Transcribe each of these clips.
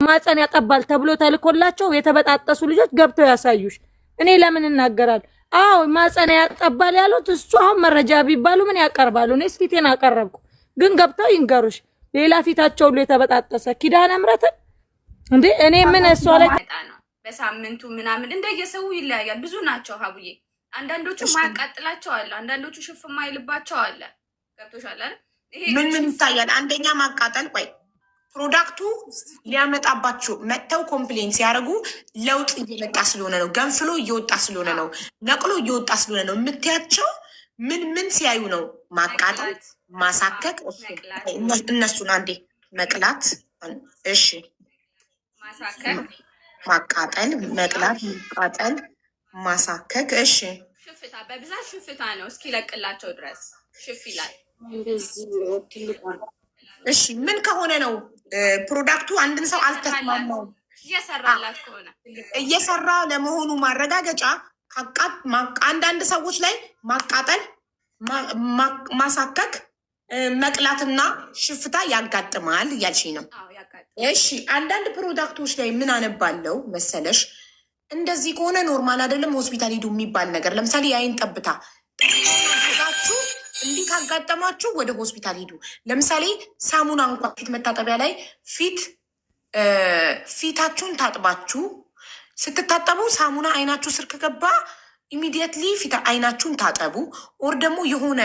ማፀን ያጠባል ተብሎ ተልኮላቸው የተበጣጠሱ ልጆች ገብተው ያሳዩሽ። እኔ ለምን እናገራለሁ? አዎ ማፀን ያጠባል ያሉት እሱ አሁን መረጃ ቢባሉ ምን ያቀርባሉ? እኔስ ፊቴን አቀረብኩ፣ ግን ገብተው ይንገሩሽ። ሌላ ፊታቸው ሁሉ የተበጣጠሰ ኪዳነ ምሕረትን እንዴ እኔ ምን እሷ ላይ በሳምንቱ ምናምን እንደየሰው ይለያያል። ብዙ ናቸው ሀቡዬ። አንዳንዶቹ ማያቃጥላቸው አለ፣ አንዳንዶቹ ሽፍ ማይልባቸው አለ። ገብቶሻል አይደል? ይሄ ምን ይታያል? አንደኛ ማቃጠል፣ ቆይ ፕሮዳክቱ ሊያመጣባችሁ መጥተው ኮምፕሌን ሲያደርጉ ለውጥ እየመጣ ስለሆነ ነው፣ ገንፍሎ እየወጣ ስለሆነ ነው፣ ነቅሎ እየወጣ ስለሆነ ነው የምትያቸው። ምን ሲያዩ ነው? ማቃጠል፣ ማሳከክ። እነሱን አንዴ መቅላት፣ እሺ፣ ማሳከክ፣ ማቃጠል፣ መቅላት፣ ማቃጠል፣ ማሳከክ። እሺ፣ ሽፍታ፣ በብዛት ሽፍታ ነው እስኪለቅላቸው ድረስ ሽፍ ይላል። እሺ፣ ምን ከሆነ ነው ፕሮዳክቱ አንድን ሰው አልተስማማው እየሰራላት ከሆነ እየሰራ ለመሆኑ ማረጋገጫ አንዳንድ ሰዎች ላይ ማቃጠል፣ ማሳከክ፣ መቅላትና ሽፍታ ያጋጥማል እያልሽኝ ነው? እሺ፣ አንዳንድ ፕሮዳክቶች ላይ ምን አነባለው መሰለሽ? እንደዚህ ከሆነ ኖርማል አይደለም ሆስፒታል ሂዱ የሚባል ነገር። ለምሳሌ የአይን ጠብታ ችሁ እንዲህ ካጋጠማችሁ ወደ ሆስፒታል ሂዱ። ለምሳሌ ሳሙና እንኳን ፊት መታጠቢያ ላይ ፊታችሁን ታጥባችሁ ስትታጠቡ ሳሙና አይናችሁ ስር ከገባ ኢሚዲየትሊ አይናችሁን ታጠቡ። ኦር ደግሞ የሆነ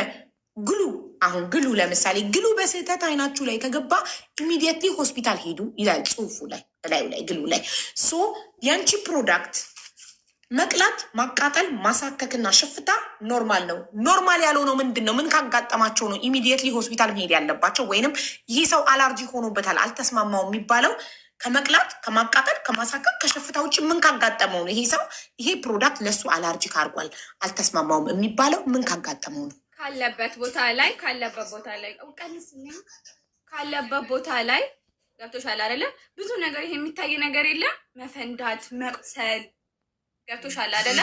ግሉ፣ አሁን ግሉ ለምሳሌ ግሉ በስህተት አይናችሁ ላይ ከገባ ኢሚዲየትሊ ሆስፒታል ሄዱ ይላል ጽሁፉ ላይ ላዩ ላይ ግሉ ላይ። ሶ ያንቺ ፕሮዳክት መቅላት፣ ማቃጠል፣ ማሳከክና ሽፍታ ኖርማል ነው። ኖርማል ያልሆነው ምንድን ነው? ምን ካጋጠማቸው ነው ኢሚዲየትሊ ሆስፒታል መሄድ ያለባቸው? ወይንም ይህ ሰው አላርጂ ሆኖበታል አልተስማማው የሚባለው ከመቅላት፣ ከማቃጠል፣ ከማሳከክ፣ ከሽፍታ ውጭ ምን ካጋጠመው ነው? ይሄ ሰው ይሄ ፕሮዳክት ለሱ አላርጂ ካርጓል አልተስማማውም የሚባለው ምን ካጋጠመው ነው? ካለበት ቦታ ላይ ካለበት ቦታ ላይ ገብቶሻል አይደለ? ብዙ ነገር ይሄ የሚታይ ነገር የለም። መፈንዳት፣ መቁሰል ገብቶሻል አይደለ?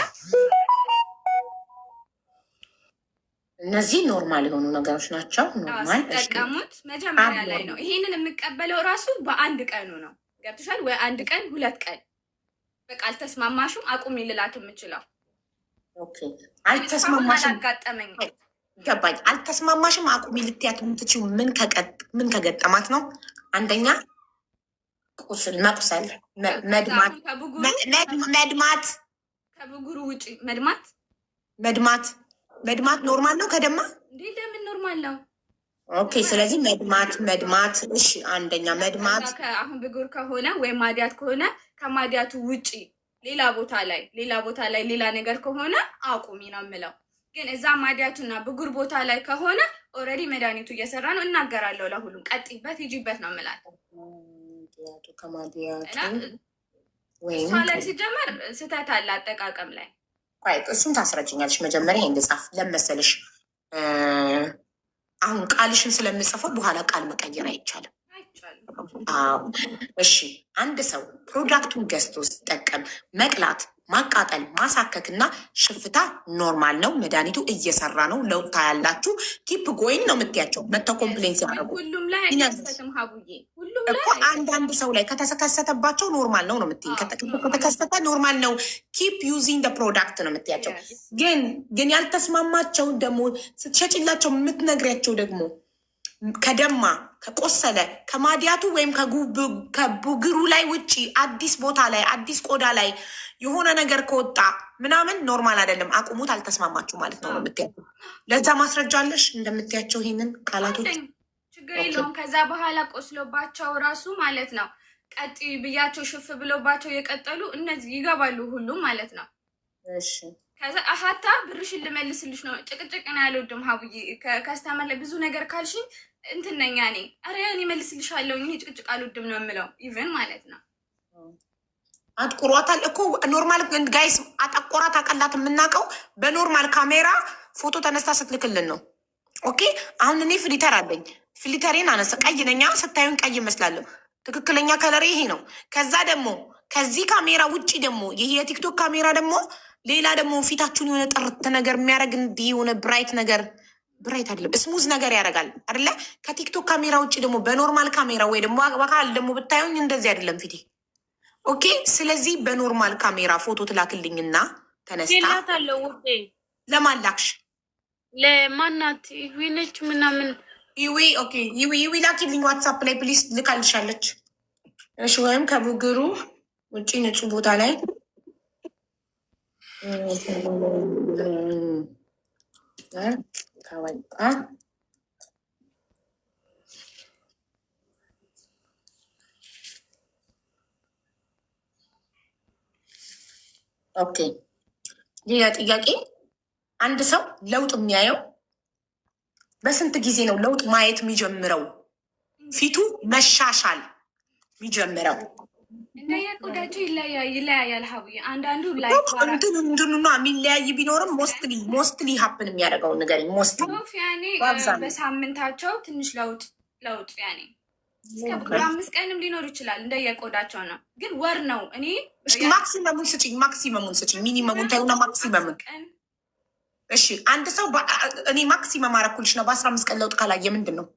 እነዚህ ኖርማል የሆኑ ነገሮች ናቸው። ኖርማል ተጠቀሙት። መጀመሪያ ላይ ነው ይሄንን የምቀበለው ራሱ በአንድ ቀኑ ነው። ገብቶሻል ወይ? አንድ ቀን 2 ቀን በቃ አልተስማማሽም አቁሚ ልላት የምችለው። ኦኬ አልተስማማሽም፣ አጋጠመኝ ገባኝ። አልተስማማሽም አቁሚ ልትያት የምትችይው ምን ከገጠማት ነው? አንደኛ ቁስል፣ መቁሰል፣ መድማት፣ ከብጉሩ ውጪ መድማት ኖርማል ነው። ከደማ እንዴ ለምን ኖርማል ነው? ኦኬ ስለዚህ መድማት። እሺ አንደኛ መድማት። አሁን ብጉር ከሆነ ወይም ማዲያት ከሆነ ከማዲያቱ ውጪ ሌላ ቦታ ላይ ሌላ ነገር ከሆነ አቁሚ ነው የምለው። ግን እዛ ማዲያቱና ብጉር ቦታ ላይ ከሆነ ኦልሬዲ መድኃኒቱ እየሰራ ነው። እናገራለሁ ለሁሉም ቀጥይበት፣ ሂጂበት ነው የምላት። እሷ ላይ ሲጀመር ስህተት አለ አጠቃቀም ላይ። እሱን ታስረጅኛለሽ። መጀመሪያ ይሄን ልጻፍ ለመሰለሽ። አሁን ቃልሽን ስለምጽፈው በኋላ ቃል መቀየር አይቻልም። እሺ አንድ ሰው ፕሮዳክቱን ገዝቶ ሲጠቀም መቅላት፣ ማቃጠል፣ ማሳከክ እና ሽፍታ ኖርማል ነው። መድኃኒቱ እየሰራ ነው። ለውጥ ያላችሁ ኪፕ ጎይን ነው የምትያቸው። መተው ኮምፕሌን ሲያደርጉ ሁሉም ላይ አይከሰትም ሀቡዬ፣ ሁሉም ላይ እኮ አንዳንድ ሰው ላይ ከተከሰተባቸው ኖርማል ነው የምትይኝ። ከተከሰተ ኖርማል ነው ኪፕ ዩዚንግ ፕሮዳክት ነው የምትያቸው። ግን ያልተስማማቸው ደግሞ ስትሸጭላቸው የምትነግሪያቸው ደግሞ ከደማ፣ ከቆሰለ፣ ከማዲያቱ ወይም ከቡግሩ ላይ ውጪ አዲስ ቦታ ላይ አዲስ ቆዳ ላይ የሆነ ነገር ከወጣ ምናምን ኖርማል አይደለም፣ አቁሙት፣ አልተስማማችሁ ማለት ነው የምትያቸው። ለዛ ማስረጃ አለሽ እንደምትያቸው ይሄንን ቃላቶች? ችግር የለውም። ከዛ በኋላ ቆስሎባቸው ራሱ ማለት ነው ቀጥ ብያቸው ሽፍ ብሎባቸው የቀጠሉ እነዚህ ይገባሉ ሁሉም ማለት ነው። እሺ ከዛ አሀታ ብርሽን ልመልስልሽ ነው። ጭቅጭቅን ያልወድም ሀቡዬ። ከስተመር ላይ ብዙ ነገር ካልሽኝ እንትነኛ እኔ አረ እኔ መልስልሻለሁ፣ እኔ ጭቅጭቅ አልወድም ነው የምለው። ኢቨን ማለት ነው አጥቁሯታል እኮ ኖርማል ጋይስ፣ አጠቆራት አቀላት የምናውቀው በኖርማል ካሜራ ፎቶ ተነስታ ስትልክልን ነው። ኦኬ አሁን እኔ ፍሊተር አለኝ፣ ፍሊተሬን አነሳ፣ ቀይ ነኛ፣ ስታዩን ቀይ ይመስላለሁ። ትክክለኛ ከለሬ ይሄ ነው። ከዛ ደግሞ ከዚህ ካሜራ ውጭ ደግሞ ይሄ የቲክቶክ ካሜራ ደግሞ ሌላ ደግሞ ፊታችሁን የሆነ ጥርት ነገር የሚያደርግ እንዲህ የሆነ ብራይት ነገር ብራይት አይደለም፣ ስሙዝ ነገር ያደርጋል አይደለ? ከቲክቶክ ካሜራ ውጭ ደግሞ በኖርማል ካሜራ ወይ ደግሞ በካል ደግሞ ብታዩኝ እንደዚህ አይደለም ፊቴ። ኦኬ። ስለዚህ በኖርማል ካሜራ ፎቶ ትላክልኝና ተነስታ ላታለው ውዴ። ለማን ላክሽ? ለማናት ይዊነች ምናምን ይዊ። ኦኬ ይዊ ላኪልኝ ዋትሳፕ ላይ ፕሊስ፣ ልካልሻለች። እሺ። ወይም ከቡግሩ ውጭ ንጹህ ቦታ ላይ ከወጣ ኦኬ። ሌላ ጥያቄ፣ አንድ ሰው ለውጥ የሚያየው በስንት ጊዜ ነው ለውጥ ማየት የሚጀምረው? ፊቱ መሻሻል የሚጀምረው እንደየቆዳቸው ይለያያል። ሀቡዬ አንዳንዱ ላይ እንትንና የሚለያይ ቢኖርም ሞስትሊ ሀፕን የሚያደርገውን ነገር ሞስትሊ ያኔ በሳምንታቸው ትንሽ ለውጥ ያኔ እስከ 5 ቀንም ሊኖር ይችላል። እንደየቆዳቸው ነው። ግን ወር ነው። እኔ ማክሲመሙን ስጭኝ፣ ሚኒመሙን ታዩና ማክሲመሙን። እሺ አንድ ሰው እኔ ማክሲመም አረኩልሽ ነው በ15 ቀን ለውጥ ካላየ ምንድን ነው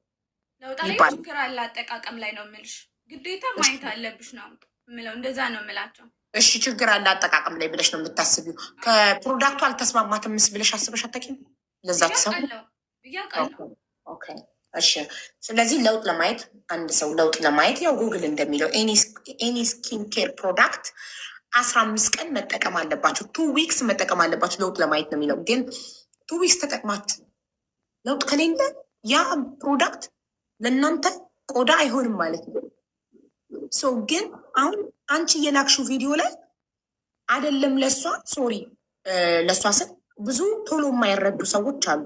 ለውጥ ላይ ችግር አለ? አጠቃቀም ላይ ነው የምልሽ። ግዴታ ማየት አለብሽ ነው የምለው። እንደዛ ነው የምላቸው። እሺ ችግር አለ አጠቃቀም ላይ ብለሽ ነው የምታስቢው። ከፕሮዳክቱ አልተስማማትም ብለሽ አስበሽ አታውቂም? ለዛች ሰው እያውቃለሁ። ኦኬ እሺ። ስለዚህ ለውጥ ለማየት አንድ ሰው ለውጥ ለማየት ያው ጉግል እንደሚለው ኤኒ ስኪን ኬር ፕሮዳክት 15 ቀን መጠቀም አለባቸው። 2 ዊክስ መጠቀም አለባቸው ለውጥ ለማየት ነው የሚለው። ግን 2 ዊክስ ተጠቅማችሁ ለውጥ ከሌለ ያ ፕሮዳክት ለእናንተ ቆዳ አይሆንም ማለት ነው። ሶ ግን አሁን አንቺ የላክሹ ቪዲዮ ላይ አይደለም ለእሷ ለእሷ ስል ብዙ ቶሎ የማይረዱ ሰዎች አሉ።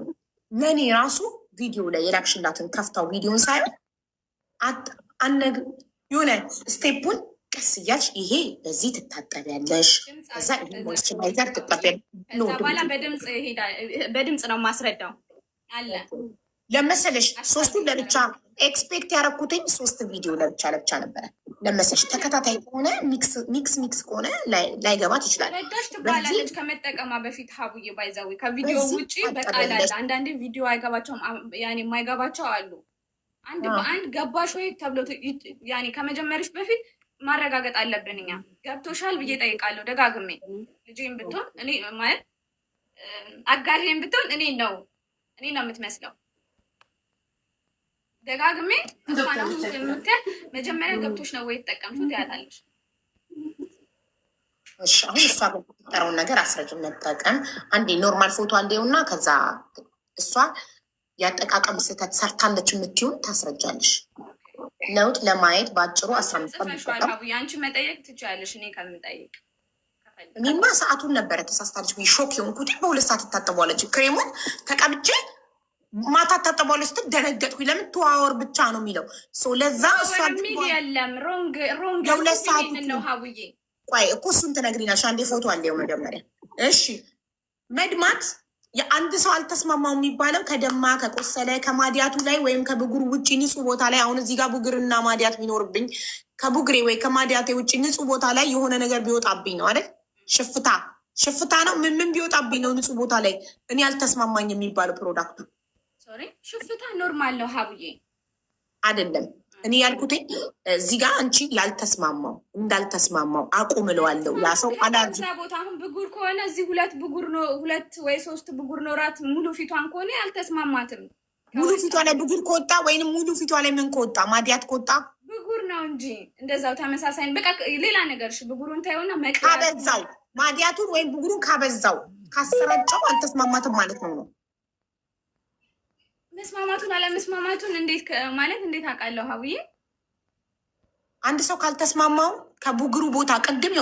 ለእኔ ራሱ ቪዲዮ ላይ የላክሽላትን ከፍታው ቪዲዮን ሳይሆን የሆነ ስቴፑን ቀስ እያልሽ ይሄ በዚህ ትታጠቢያለሽ፣ ከዛ ሞይስቸራይዘር ትቀቢያለሽ። በድምፅ ነው ማስረዳው አለ ለመሰለሽ። 3ቱን ለብቻ ኤክስፔክት ያደረኩትኝ 3 ቪዲዮ ለብቻ ነበረ ለመሰለሽ። ተከታታይ ከሆነ ሚክስ ከሆነ ላይገባት ይችላል። ረዳሽ ትባላለች ከመጠቀማ በፊት ሀቡዬ ባይዛዊ ከቪዲዮ ውጭ በቃል አለ። አንዳንዴ ቪዲዮ አይገባቸውም፣ ያኔ የማይገባቸው አሉ። አንድ በአንድ ገባሽ ወይ ተብሎ ያኔ ከመጀመርሽ በፊት ማረጋገጥ አለብን። እኛ ገብቶሻል ብዬ ጠይቃለሁ ደጋግሜ። ልጄም ብትሆን እኔ ማለት አጋሬም ብትሆን እኔ ነው የምትመስለው። ደጋግሜ የምትል መጀመሪያ ገብቶሽ ነው ወይ ተጠቀምሽው ትያታለሽ። እሺ አሁን እሷ በተጠረውን ነገር አስረጅ መጠቀም አንዴ ኖርማል ፎቶ አለውና ከዛ እሷ ያጠቃቀም ስህተት ሰርታለች የምትይውን ታስረጃለሽ። ለውጥ ለማየት በአጭሩ 15 ቀን አንቺ መጠየቅ ትችላለሽ። እኔ ከምጠይቅ እኔማ ሰዓቱን ነበረ ተሳስታለች ብዬ ሾክ የሆንኩት። በ2 ሰዓት ታጠቧለች። ክሬሙን ተቀብቼ ማታ ታጠቧለች ስትል ደነገጥኩኝ። ለምን 2 አወር ብቻ ነው የሚለው። ለዛ እሷ የለም ሮንግ የ2 ሰዓት ነው ሀቡዬ። ቆይ እኮ እሱን ትነግሪናለሽ። አንዴ ፎቶ አለው መጀመሪያ። እሺ መድማት የአንድ ሰው አልተስማማው የሚባለው ከደማ ከቆሰለ ከማዲያቱ ላይ ወይም ከብጉሩ ውጭ ንጹህ ቦታ ላይ አሁን እዚህ ጋር ቡግርና ማዲያት ቢኖርብኝ ከቡግሬ ወይ ከማዲያቴ ውጭ ንጹህ ቦታ ላይ የሆነ ነገር ቢወጣብኝ ነው አይደል? ሽፍታ ነው ምን ቢወጣብኝ ነው ንጹህ ቦታ ላይ እኔ አልተስማማኝ የሚባለው ፕሮዳክቱ? ሽፍታ ኖርማል ነው ሀቡዬ አይደለም። እኔ ያልኩትኝ እዚህ ጋር አንቺ ያልተስማማው እንዳልተስማማው አቁምለዋለሁ። ያ ሰው አላርጂ ቦታ አሁን ብጉር ከሆነ እዚህ 2 ወይ 3 ብጉር ኖራት ሙሉ ፊቷን ከሆነ አልተስማማትም። ሙሉ ፊቷ ላይ ብጉር ከወጣ ወይንም ሙሉ ፊቷ ላይ ምን ከወጣ ማዲያት ከወጣ ብጉር ነው እንጂ እንደዛው ተመሳሳይ በቃ ሌላ ነገር ብጉሩን ታየውና ካበዛው ማዲያቱን ወይም ብጉሩን ካበዛው ካሰራጨው አልተስማማትም ማለት ነው። መስማማቱን አለመስማማቱን እንዴት አውቃለሁ ሀቡዬ? አንድ ሰው ካልተስማማው ከቡግሩ ቦታ ቅድም